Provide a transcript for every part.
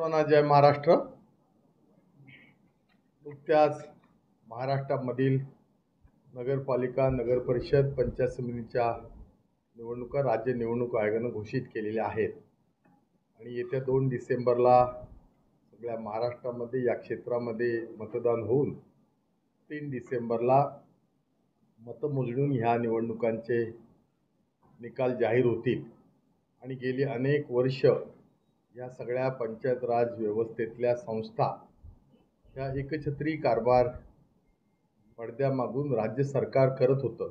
सर्वांना जय महाराष्ट्र। नुकत्याच महाराष्ट्रामधील नगरपालिका, नगर परिषद, पंचायत समितीच्या निवडणुका राज्य निवडणूक आयोगाने घोषित केलेल्या आहेत आणि येत्या 2 डिसेंबरला सगळ्या महाराष्ट्रामध्ये या क्षेत्रामध्ये मतदान होऊन 3 डिसेंबरला मतमोजणी ह्या निवडणुकांचे निकाल जाहीर होतील। आणि गेली अनेक वर्ष या सगळ्या पंचायत राज व्यवस्थेतल्या संस्था ह्या एकछत्री कारभार पडद्यामागून राज्य सरकार करत होतं।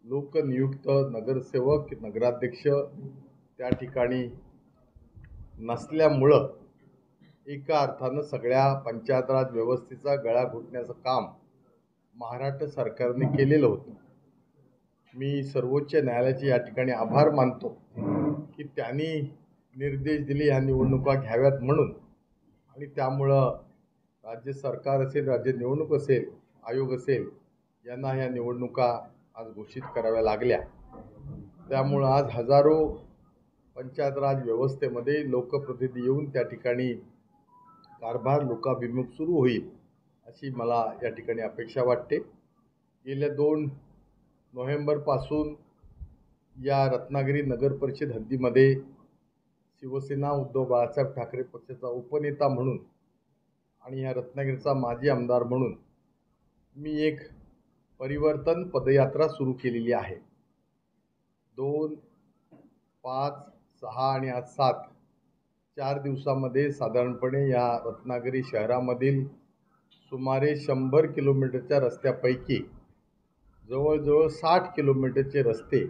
लोकनियुक्त नगरसेवक, नगराध्यक्ष त्या ठिकाणी नसल्यामुळं एका अर्थानं सगळ्या पंचायत राज व्यवस्थेचा गळा घोटण्याचं काम महाराष्ट्र सरकारने केलेलं होतं। मी सर्वोच्च न्यायालयाचे या ठिकाणी आभार मानतो की त्यांनी निर्देश दिले ह्या निवडणुका घ्याव्यात म्हणून, आणि त्यामुळं राज्य सरकार असेल, राज्य निवडणूक असेल, आयोग असेल, यांना ह्या निवडणुका आज घोषित कराव्या लागल्या। त्यामुळं आज हजारो पंचायत राज व्यवस्थेमध्ये लोकप्रतिनिधी येऊन त्या ठिकाणी कारभार लोकाभिमुख सुरू होईल अशी मला या ठिकाणी अपेक्षा वाटते। गेल्या 2 नोव्हेंबरपासून या रत्नागिरी नगर परिषद हद्दीमध्ये शिवसेना उद्धव बाळासाहेब ठाकरे पक्षाचा उपनेता म्हणून आणि या रत्नागिरीचा माजी आमदार म्हणून मी एक परिवर्तन पदयात्रा सुरू केलेली आहे। 2, 5, 6 आणि आज 7 4 दिवसामध्ये साधारणपणे या रत्नागिरी शहरामधील सुमारे 100 किलोमीटरच्या रस्त्यापैकी जवळजवळ 60 किलोमीटरचे रस्ते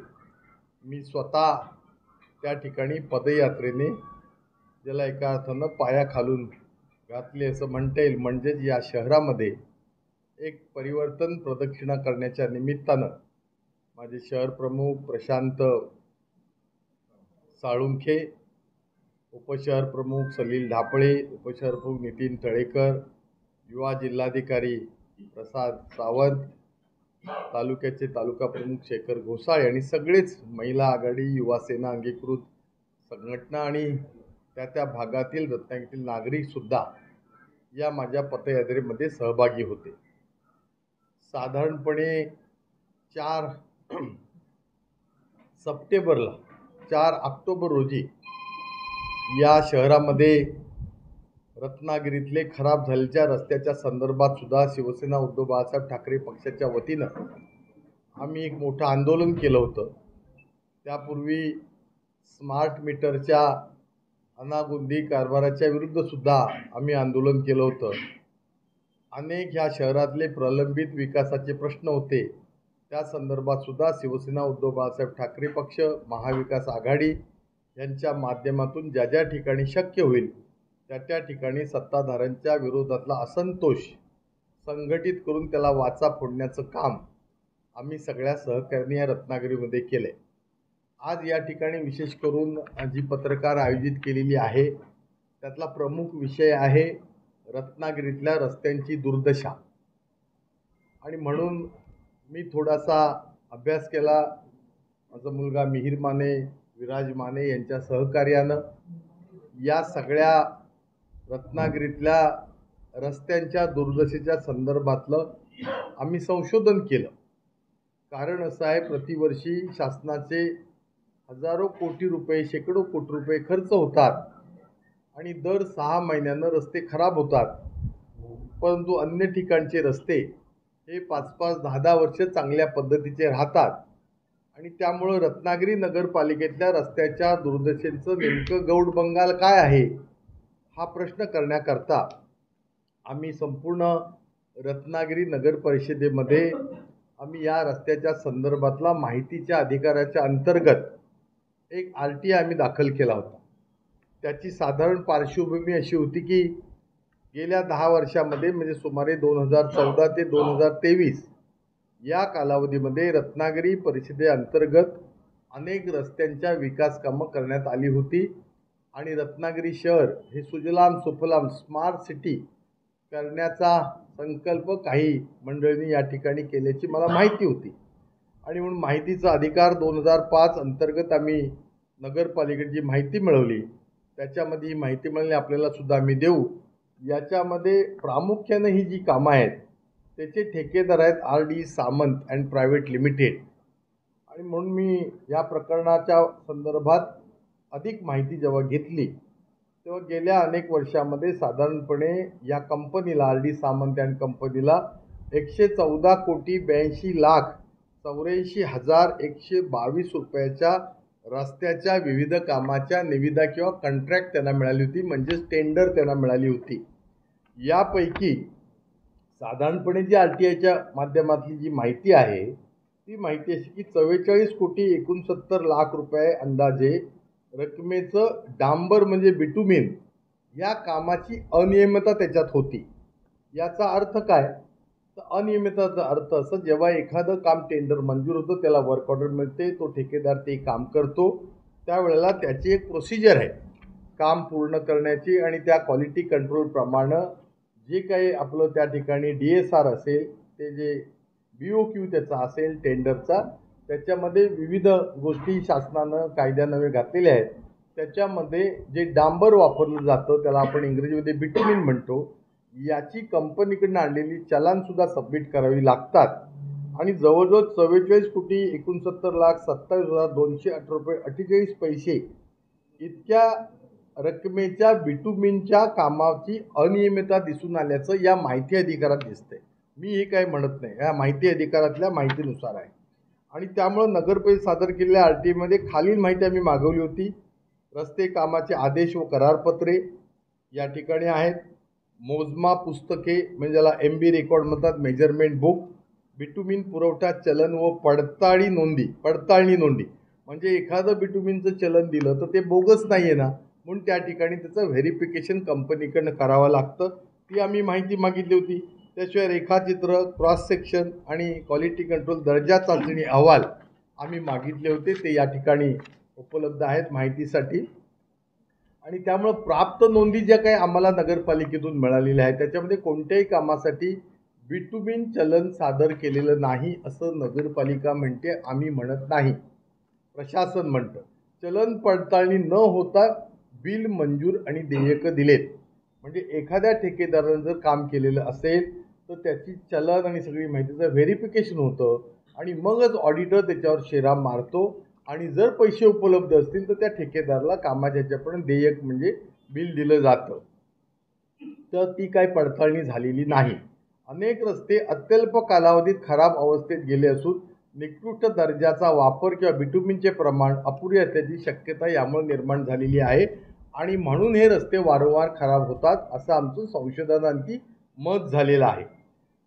मी स्वतः त्या ठिकाणी पदयात्रेने, ज्याला एका अर्थानं पायाखालून घातले असं म्हणता येईल, म्हणजेच या शहरामध्ये एक परिवर्तन प्रदक्षिणा करण्याच्या निमित्तानं माझे शहर प्रमुख प्रशांत साळुंखे, उपशहर प्रमुख सलील ढापळे, उपशहर प्रमुख नितीन तळेकर, युवा जिल्हाधिकारी प्रसाद सावंत, तालुक्याचे तालुका प्रमुख शेखर घोसाळे आणि सगळेच महिला आघाडी, युवा सेना अंगीकृत संघटना आणि त्या भागातील रत्नागिरीतील नागरिकसुद्धा या माझ्या पदयात्रेमध्ये सहभागी होते। साधारणपणे 4 सप्टेंबरला 4 ऑक्टोबर रोजी या शहरामध्ये रत्नागिरीतले खराब झालेल्या रस्त्याच्या संदर्भात सुद्धा शिवसेना उद्धव बाळासाहेब ठाकरे पक्षाच्या वतीनं आम्ही एक मोठं आंदोलन केलं होतं। त्यापूर्वी स्मार्ट मीटरच्या अनागोंदी कारभाराच्या विरुद्ध सुद्धा आम्ही आंदोलन केलं होतं। अनेक ह्या शहरातले प्रलंबित विकासाचे प्रश्न होते, त्या संदर्भात सुद्धा शिवसेना उद्धव बाळासाहेब ठाकरे पक्ष, महाविकास आघाडी यांच्या माध्यमातून ज्या ज्या ठिकाणी शक्य होईल त्या ठिकाणी सत्ताधाऱ्यांच्या विरोधातला असंतोष संघटित करून त्याला वाचा फोडण्याचं काम आम्ही सगळ्या सहकार्याने या रत्नागिरीमध्ये केलंय। आज या ठिकाणी विशेष करून जी पत्रकार आयोजित केलेली आहे त्यातला प्रमुख विषय आहे रत्नागिरीतल्या रस्त्यांची दुर्दशा, आणि म्हणून मी थोडासा अभ्यास केला। माझा मुलगा मिहिर माने, विराज माने यांच्या सहकार्यानं या सगळ्या रत्नागिरीतल्या रस्त्यांच्या दुर्दशेच्या संदर्भातलं आम्ही संशोधन केलं। कारण असं आहे, प्रतिवर्षी शासनाचे हजारो कोटी रुपये, शेकडो कोटी रुपये खर्च होतात आणि दर 6 महिन्यांना रस्ते खराब होतात, परंतु अन्य ठिकाणचे रस्ते हे 5-5, 10-10 वर्ष चांगल्या पद्धतीचे राहतात। आणि त्यामुळं रत्नागिरी नगरपालिकेतल्या रस्त्याच्या दुर्दशेचं नेमकं गौड बंगाल काय आहे हा प्रश्न करण्याकरता आम्ही संपूर्ण रत्नागिरी नगर परिषदेमध्ये आम्ही या रस्त्याच्या संदर्भातला माहितीच्या अधिकाराच्या अंतर्गत एक RTI आम्ही दाखल केला होता। त्याची साधारण पार्श्वभूमी अशी होती की गेल्या 10 वर्षामध्ये, म्हणजे सुमारे 2014 ते 2023 या कालावधीमध्ये रत्नागिरी परिषदेअंतर्गत अनेक रस्त्यांच्या विकास कामं करण्यात आली होती आणि रत्नागिरी शहर हे सुजलाम सुफलाम स्मार्ट सिटी करण्याचा संकल्प काही मंडळींनी या ठिकाणी केल्याची मला माहिती होती। आणि म्हणून माहितीचा अधिकार 2005 अंतर्गत आम्ही नगरपालिकेची माहिती मिळवली, त्याच्यामध्ये ही माहिती मिळाली आपल्याला सुद्धा आम्ही देऊ. याच्यामध्ये प्रामुख्यानं ही जी कामं आहेत त्याचे ठेकेदार आहेत RD Samant and private limited. आणि म्हणून मी या प्रकरणाच्या संदर्भात अधिक माहिती जेव्हा घेतली तेव्हा गेल्या अनेक वर्षामध्ये साधारणपणे या कंपनीला RD सामंत अँड कंपनीला 114,82,84,122 रुपयाच्या रस्त्याच्या विविध कामाच्या निविदा किंवा कॉन्ट्रॅक्ट त्यांना मिळाली होती, म्हणजेच टेंडर त्यांना मिळाली होती. यापैकी साधारणपणे जी RTIच्या माध्यमातली जी माहिती आहे ती माहिती अशी की 44,69,00,00,000 रुपये अंदाजे रकमेचं डांबर म्हणजे बिटुमिन या कामाची अनियमितता त्याच्यात होती. याचा अर्थ काय? तर अनियमितताचा अर्थ असं, जेव्हा एखादं काम टेंडर मंजूर होतं त्याला वर्क ऑर्डर मिळते, तो ठेकेदार ते काम करतो, त्यावेळेला त्याची एक प्रोसिजर आहे काम पूर्ण करण्याची. आणि त्या क्वालिटी कंट्रोलप्रमाणे जे काही आपलं त्या ठिकाणी DSR असेल, ते जे BOQ त्याचा असेल टेंडरचा, त्याच्यामध्ये विविध गोष्टी शासनानं कायद्यानवे घातलेल्या आहेत. त्याच्यामध्ये जे डांबर वापरलं जातं त्याला आपण इंग्रजीमध्ये बिटुमिन म्हणतो, याची कंपनीकडून आणलेली चलानसुद्धा सबमिट करावी लागतात. आणि जवळजवळ 44,69,27,208 रुपये 48 पैसे इतक्या रकमेच्या बिटुमिनच्या कामाची अनियमितता दिसून आल्याचं या माहिती अधिकारात दिसतंय. मी हे काय म्हणत नाही, या माहिती अधिकारातल्या माहितीनुसार आहे. आणि त्यामुळं नगरपरिषद सादर केलेल्या RTIमध्ये खालील माहिती आम्ही मागवली होती. रस्ते कामाचे आदेश व करारपत्रे या ठिकाणी आहेत. मोजमाप पुस्तके म्हणजे ज्याला MB रेकॉर्ड म्हणतात, मेजरमेंट बुक, बिटुमिन पुरवठा चलन व पडताळणी नोंदी. म्हणजे एखादं बिटुमिनचं चलन दिलं तर ते बोगस नाही आहे ना, म्हणून त्या ठिकाणी त्याचं व्हेरिफिकेशन कंपनीकडनं करावं लागतं. ती आम्ही माहिती मागितली होती. त्याशिवाय रेखाचित्र, क्रॉस सेक्शन आणि क्वालिटी कंट्रोल दर्जा चाचणी अहवाल आम्ही मागितले होते, ते या ठिकाणी उपलब्ध आहेत माहितीसाठी. आणि त्यामुळं प्राप्त नोंदी ज्या काही आम्हाला नगरपालिकेतून मिळालेल्या आहेत त्याच्यामध्ये कोणत्याही कामासाठी बिटुमिन चलन सादर केलेलं नाही असं नगरपालिका म्हणते, आम्ही म्हणत नाही, प्रशासन म्हणतं. चलन पडताळणी न होता बिल मंजूर आणि देयकं दिलेत. म्हणजे एखाद्या ठेकेदारानं जर काम केलेलं असेल तर त्याची चलन आणि सगळी माहितीचं व्हेरिफिकेशन होतं आणि मगच ऑडिटर त्याच्यावर शेरा मारतो. आणि जर पैसे उपलब्ध असतील तर त्या ठेकेदाराला कामाच्या ह्याच्यापर्यंत देयक म्हणजे बिल दिलं जातं. तर ती काही पडताळणी झालेली नाही. अनेक रस्ते अत्यल्प कालावधीत खराब अवस्थेत गेले असून निकृष्ट दर्जाचा वापर किंवा बिटुमिनचे प्रमाण अपुरे असल्याची शक्यता यामुळे निर्माण झालेली आहे. आणि म्हणून हे रस्ते वारंवार खराब होतात असं आमचं संशोधनांती मत झालेलं आहे.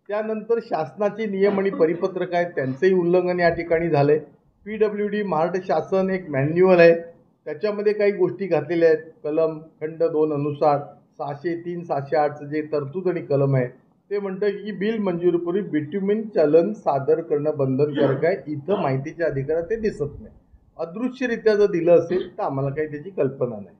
त्यानंतर शासनाचे नियम आणि परिपत्रक आहेत त्यांचंही उल्लंघन या ठिकाणी झालंय. PWD महाराष्ट्र शासन एक मॅन्युअल आहे, त्याच्यामध्ये काही गोष्टी घातलेल्या आहेत. कलम खंड 2 अनुसार 603, 608चं जे तरतूद आणि कलम आहे ते म्हणतं की बिल मंजुरीपूर्वी बिटुमिन चलन सादर करणं बंधनकारक आहे. इथं माहितीच्या अधिकारात ते दिसत नाही. अदृश्यरित्या जर दिलं असेल तर आम्हाला काही त्याची कल्पना नाही.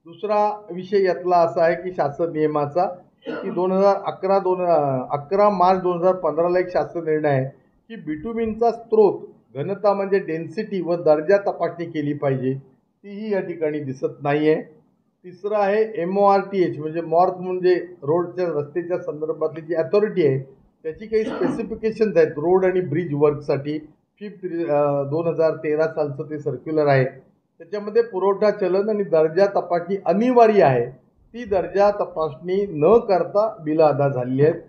दुसरा विषय यातला असा आहे की शासन नियमाचा की 11 मार्च 2015ला एक शासन निर्णय आहे की बिटुमिनचा स्त्रोत, घनता म्हणजे डेन्सिटी व दर्जा तपासणी केली पाहिजे, तीही या ठिकाणी दिसत नाही आहे. तिसरं आहे MORTH म्हणजे मॉर्थ म्हणजे रोडच्या रस्त्याच्या संदर्भातली जी अथॉरिटी आहे त्याची काही स्पेसिफिकेशन्स आहेत रोड आणि ब्रिज वर्कसाठी. 5/2013 सालचं ते सर्क्युलर आहे. त्याच्यामध्ये पुरवठा चलन आणि दर्जा तपासणी अनिवार्य आहे. ती दर्जा तपासणी न करता बिलं अदा झालेली आहेत.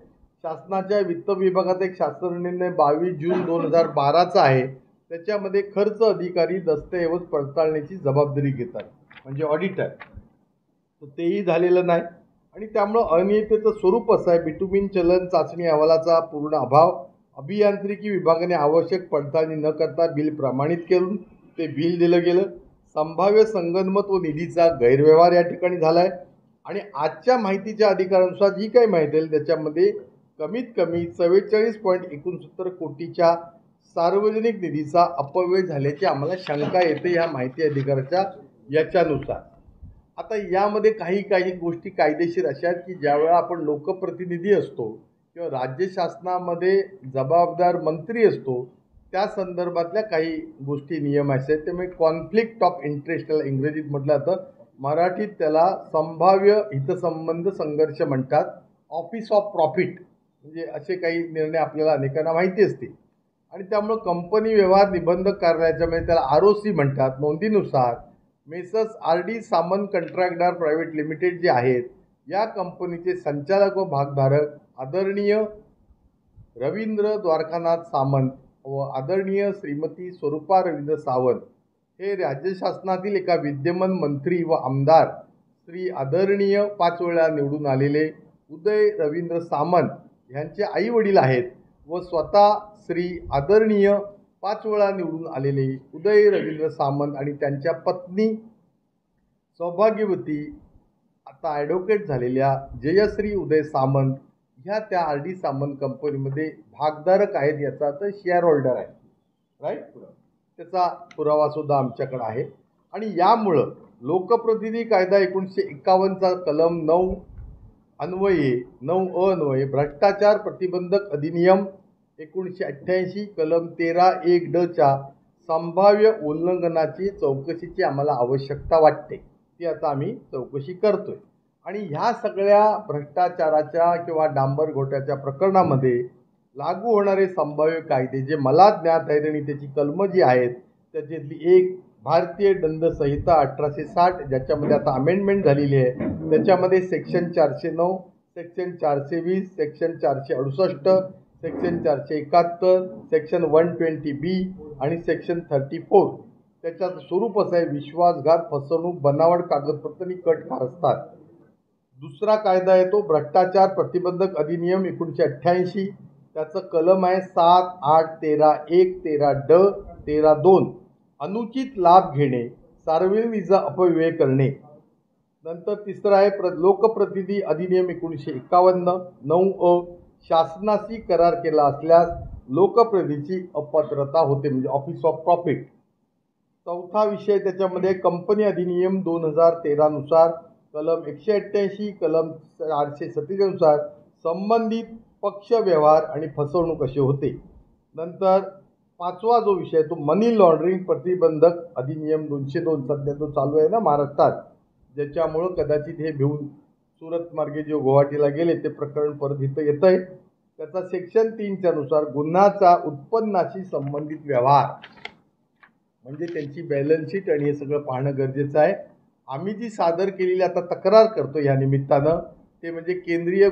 शासनाच्या वित्त विभागाचा एक शासन निर्णय 22 जून 2012चा आहे. त्याच्यामध्ये खर्च अधिकारी दस्तऐवज पडताळण्याची जबाबदारी घेतात म्हणजे ऑडिटर, तर तेही झालेलं नाही. आणि त्यामुळं अनियमिततेचं स्वरूप असं आहे. बिटुमिन चलन चाचणी अहवालाचा पूर्ण अभाव, अभियांत्रिकी विभागाने आवश्यक पडताळणी न करता बिल प्रमाणित करून ते बिल दिलं गेलं, संभाव्य संगनमत व निधीचा गैरव्यवहार या ठिकाणी झाला आहे. आणि आजच्या माहितीच्या अधिकारानुसार जी काही माहिती आहे त्याच्यामध्ये कमीत कमी 44.69 कोटीच्या सार्वजनिक निधीचा अपव्यय झाल्याची आम्हाला शंका येते या माहिती अधिकाराच्या याच्यानुसार. आता यामध्ये काही गोष्टी कायदेशीर अशा आहेत की ज्यावेळा आपण लोकप्रतिनिधी असतो किंवा राज्य शासनामध्ये जबाबदार मंत्री असतो त्या संदर्भातल्या काही गोष्टी नियम असे आहेत. त्यामुळे कॉन्फ्लिक्ट ऑफ इंटरेस्ट इंग्रजीत म्हटलं जातं मराठीत त्याला संभाव्य हितसंबंध संघर्ष म्हणतात. ऑफिस ऑफ प्रॉफिट म्हणजे असे काही निर्णय आपल्याला अनेकांना माहिती असतील आणि त्यामुळं कंपनी व्यवहार निबंधक कार्यालयाच्या मध्ये त्याला ROC म्हणतात. नोंदीनुसार मेसर्स RD सामंत कंत्राटदार प्रायव्हेट लिमिटेड जे आहेत या कंपनीचे संचालक व भागधारक आदरणीय रवींद्र द्वारकानाथ सामंत व आदरणीय श्रीमती स्वरूपा रवींद्र सावंत हे राज्य शासनातील एका विद्यमान मंत्री व आमदार श्री आदरणीय 5 वेळा निवडून आलेले उदय रवींद्र सामंत यांचे आई वडील आहेत व स्वतः श्री आदरणीय 5 वेळा निवडून आलेले उदय रवींद्र सामंत आणि त्यांच्या पत्नी सौभाग्यवती आता ॲडव्होकेट झालेल्या जयश्री उदय सामंत ह्या त्या RD सामंत कंपनीमध्ये भागधारक आहेत, याचा अर्थ शेअर होल्डर आहे. राईट, त्याचा पुरावा सुद्धा आमच्याकडे आहे. आणि यामुळं लोकप्रतिनिधी कायदा 1951चा कलम 9 अन्वये 9 अन्वये भ्रष्टाचार प्रतिबंधक अधिनियम 1988 कलम 13(1) च्या संभाव्य उल्लंघनाची चौकशीची आम्हाला आवश्यकता वाटते. ती आता आम्ही चौकशी करतोय. आणि ह्या सगळ्या भ्रष्टाचाराच्या किंवा डांबर घोटाच्या प्रकरणामध्ये लागू होणारे संभाव्य कायदे जे मला ज्ञात आहेत आणि त्याची कलमं जी आहेत त्याच्यातली एक भारतीय दंड संहिता 1860 ज्याच्यामध्ये आता अमेंडमेंट झालेली आहे, त्याच्यामध्ये section 409, section 420, section 468, section 471, section 120B आणि सेक्शन 34. त्याच्यात स्वरूप असं आहे विश्वासघात, फसवणूक, बनावट कागदपत्र आणि कट कारस्थान. दुसरा कायदा आहे तो भ्रष्टाचार प्रतिबंधक अधिनियम 1988. त्याचं कलम आहे 7, 8, 13(1), 13(ड), 13(2) अनुचित लाभ घेणे, सार्वजनिक अपव्यय करणे. नंतर तिसरा आहे लोकप्रतिनिधी अधिनियम 1951 9(अ) शासनाशी करार केला असल्यास लोकप्रतिनिधीची अपात्रता होते म्हणजे ऑफिस ऑफ प्रॉफिट. चौथा विषय त्याच्यामध्ये कंपनी अधिनियम 2013 नुसार कलम 188 कलम 447 नुसार संबंधित पक्ष व्यवहार आणि फसवणूक असे होते. नंतर पाचवा जो विषय तो मनी लॉन्ड्रिंग प्रतिबंधक अधिनियम 202 सध्या तो चालू आहे ना महाराष्ट्रात, ज्याच्यामुळं कदाचित हे भिवून सुरत मार्गे जे गुवाहाटीला गेले ते प्रकरण परत इथं येत आहे. त्याचा सेक्शन 3 नुसार गुन्ह्याचा उत्पन्नाशी संबंधित व्यवहार म्हणजे त्यांची बॅलन्स शीट आणि हे सगळं पाहणं गरजेचं आहे. आम्ही जी सादर केलेली आता तक्रार करतो या निमित्तानं ते म्हणजे केंद्रीय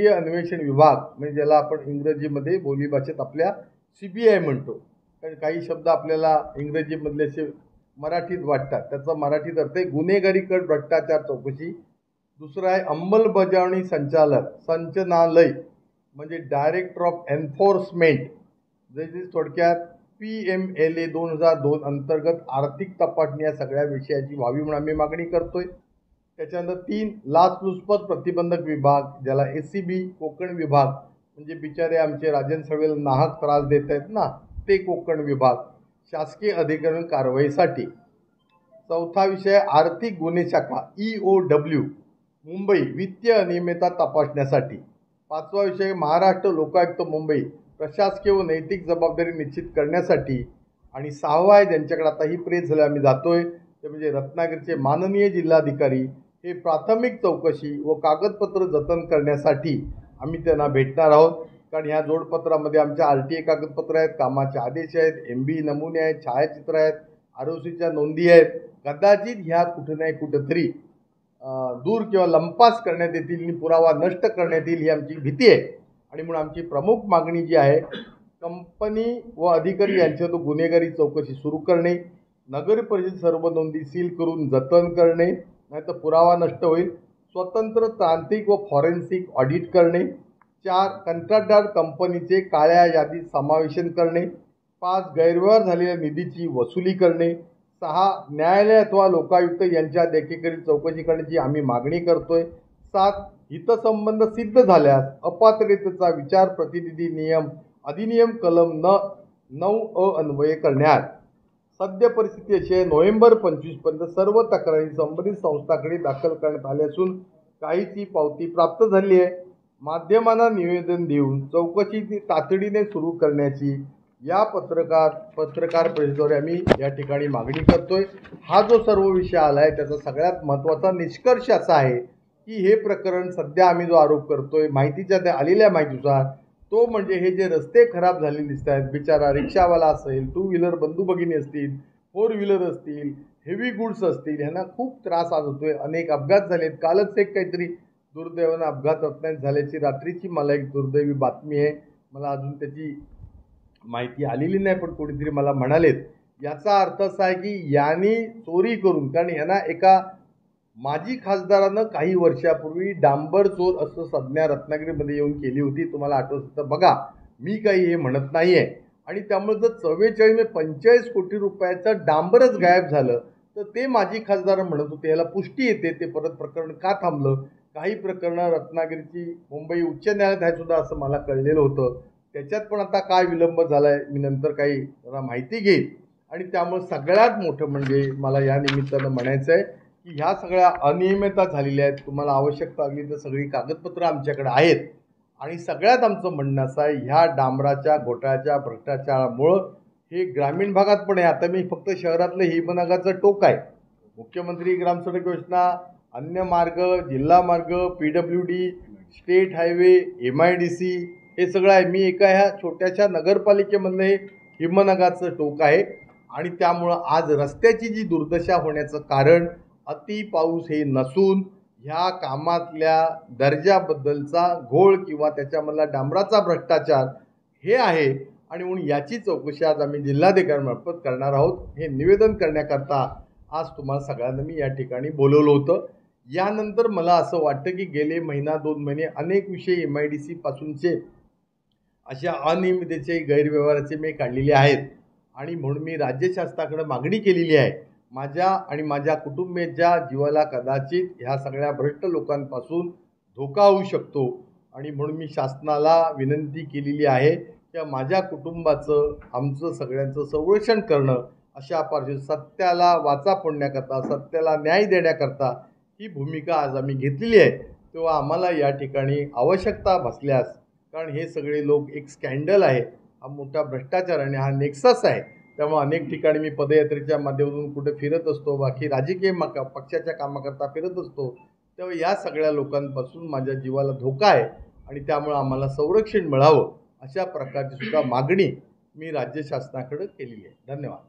अन्वेषण विभाग म्हणजे ज्याला आपण इंग्रजीमध्ये बोलीभाषेत आपल्या CBI म्हणतो, कारण काही शब्द आपल्याला इंग्रजीमधले असे मराठीत वाटतात, त्याचा मराठीत अर्थ आहे गुन्हेगारी कर भ्रष्टाचार चौकशी. दुसरा आहे अंमलबजावणी संचालनालय म्हणजे डायरेक्टर ऑफ एन्फोर्समेंट, जे थोडक्यात PMLA 2002 अंतर्गत आर्थिक तपासणी या सगळ्या विषयाची व्हावी म्हणून आम्ही मागणी करतोय. त्याच्यानंतर 3 लाचलुचपत प्रतिबंधक विभाग ज्याला ACB कोकण विभाग म्हणजे बिचारे आमचे राजन सळवेला नाहक त्रास देत आहेत ना ते कोकण विभाग शासकीय अधिकारी कारवाईसाठी. चौथा विषय आर्थिक गुन्हे शाखा EOW मुंबई वित्तीय अनियमितता तपासण्यासाठी. पाचवा विषय महाराष्ट्र लोकायुक्त मुंबई प्रशासकीय व नैतिक जबाबदारी निश्चित करण्यासाठी. आणि सहावा आहे ज्यांच्याकडे आता ही प्रेस झाली आम्ही जातोय ते म्हणजे रत्नागिरीचे माननीय जिल्हाधिकारी हे प्राथमिक चौकशी व कागदपत्र जतन करण्यासाठी आम्ही त्यांना भेटणार आहोत. कारण ह्या जोडपत्रामध्ये आमच्या RTA कागदपत्र आहेत, कामाचे आदेश आहेत, MB नमुने आहेत, छायाचित्र आहेत, ROCच्या नोंदी आहेत. कदाचित ह्या कुठं नाही कुठंतरी दूर किंवा लंपास करण्यात येतील आणि पुरावा नष्ट करण्यात येईल ही आमची भीती आहे. आणि म्हणून आमची प्रमुख मागणी जी आहे कंपनी व अधिकारी यांच्यात गुन्हेगारी चौकशी सुरू करणे, नगर परिषद सर्व नोंदी सील करून जतन करणे नाहीतर पुरावा नष्ट होईल, स्वतंत्र तांत्रिक व फॉरेन्सिक ऑडिट करणे, 4 कंत्राटदार कंपनीचे काळ्या यादीत समावेशन करणे, 5 गैरव्यवहार झालेल्या निधीची वसुली करणे, 6 न्यायालय अथवा लोकायुक्त यांच्या देखरेखीखाली चौकशी करण्याची आम्ही मागणी करतोय. 7 हितसंबंध सिद्ध झाल्यास अपात्रतेचा विचार प्रतिनिधी नियम अधिनियम कलम 9(अ) अन्वये करण्यात. सद्य परिस्थिती अशी आहे नोव्हेंबर 25 पर्यंत सर्व तक्रारी संबंधित संस्थांकडे दाखल करण्यात आल्या असून काहीची पावती प्राप्त झाली आहे. माध्यमांना निवेदन देऊन चौकशी तातडीने सुरू करण्याची या पत्रकार परिषदेद्वारे आम्ही या ठिकाणी मागणी करतोय। हा जो सर्व विषय आला आहे त्याचा सगळ्यात महत्त्वाचा निष्कर्ष असा आहे की हे प्रकरण सध्या आम्ही जो आरोप करतोय माहितीच्या आलेल्या माहितीनुसार तो म्हणजे हे जे रस्ते खराब झालेले दिसत आहेत, बिचारा रिक्षावाला असेल, टू व्हीलर बंधू भगिनी असतील, फोर व्हीलर असतील, हेवी गुड्स असतील, ह्यांना खूप त्रास आज होतोय। अनेक अपघात झालेत। कालच एक काहीतरी दुर्दैवानं अपघात रत्नागिरीत झाल्याची रात्रीची मला एक दुर्दैवी बातमी आहे। मला अजून त्याची माहिती आलेली नाही, पण कोणीतरी मला म्हणालेत। याचा अर्थ असा आहे की यांनी चोरी करून, कारण यांना एका माजी खासदारानं काही वर्षापूर्वी डांबर चोर असं संज्ञा रत्नागिरीमध्ये येऊन केली होती। तुम्हाला आठवत तर बघा, मी काही हे म्हणत नाहीये। आणि त्यामुळे जर 45 कोटी रुपयाचं डांबरच गायब झालं तर ते माजी खासदार म्हणत होते याला पुष्टी येते, ते परत प्रकरण का थांबलं। काही प्रकरणं रत्नागिरीची मुंबई उच्च न्यायालयात आहे सुद्धा असं मला कळलेलं होतं। त्याच्यात पण आता काय विलंब झालाय मी नंतर काही जरा माहिती घेईन। आणि त्यामुळे सगळ्यात मोठं म्हणजे मला या निमित्तानं म्हणायचं आहे की ह्या सगळ्या अनियमितता झालेल्या आहेत। तुम्हाला आवश्यकता लागली तर सगळी कागदपत्रं आमच्याकडे आहेत। आणि सगळ्यात आमचं म्हणणं असं आहे, ह्या डांबराच्या घोटाळ्याच्या भ्रष्टाचारामुळं हे ग्रामीण भागात पण आहे। आता मी फक्त शहरातलं हिमनगाचं टोक आहे। मुख्यमंत्री ग्रामसडक योजना, अन्य मार्ग, जिल्हा मार्ग, PWD, स्टेट हायवे, MIDC हे सगळं आहे। मी एका ह्या छोट्याशा नगरपालिकेमधलं हे हिमनगाचं टोक आहे। आणि त्यामुळं आज रस्त्याची जी दुर्दशा होण्याचं कारण अति पाऊस हे नसून ह्या कामातल्या दर्जाबद्दलचा घोळ किंवा त्याच्यामधला डांबराचा भ्रष्टाचार हे आहे। आणि म्हणून याची चौकशी आज आम्ही जिल्हाधिकाऱ्यांमार्फत करणार आहोत। हे निवेदन करण्याकरता आज तुम्हाला सगळ्यांना मी या ठिकाणी बोलवलं होतं। यानंतर मला असं वाटतं की गेले महिना 2 महिने अनेक विषय MIDC पासूनचे अशा अनियमिततेचे गैरव्यवहाराचे मी काढलेले आहेत। आणि म्हणून मी राज्य शासनाकडे मागणी केलेली आहे। माझ्या आणि माझ्या कुटुंबियांच्या जीवाला कदाचित ह्या सगळ्या भ्रष्ट लोकांपासून धोका होऊ शकतो। आणि म्हणून मी शासनाला विनंती केलेली आहे की माझ्या कुटुंबाचं, आमचं सगळ्यांचं संरक्षण करणं, अशा परिस्थितीत सत्याला वाचा फोडण्याकरता, सत्याला न्याय देण्याकरता ही भूमिका आज आम्ही घेतलेली आहे। तेव्हा आम्हाला या ठिकाणी आवश्यकता भासल्यास, कारण हे सगळे लोक एक स्कॅन्डल आहे, हा मोठा भ्रष्टाचार आणि हा नेक्सस आहे। त्यामुळे अनेक ठिकाणी मी पदयात्रेच्या माध्यमातून कुठे फिरत असतो, बाकी राजकीय पक्षाच्या कामाकरता फिरत असतो। तेव्हा या सगळ्या लोकांपासून माझ्या जीवाला धोका आहे आणि त्यामुळे आम्हाला संरक्षण मिळावं अशा प्रकारची सुद्धा मागणी मी राज्य शासनाकडे केलेली आहे। धन्यवाद।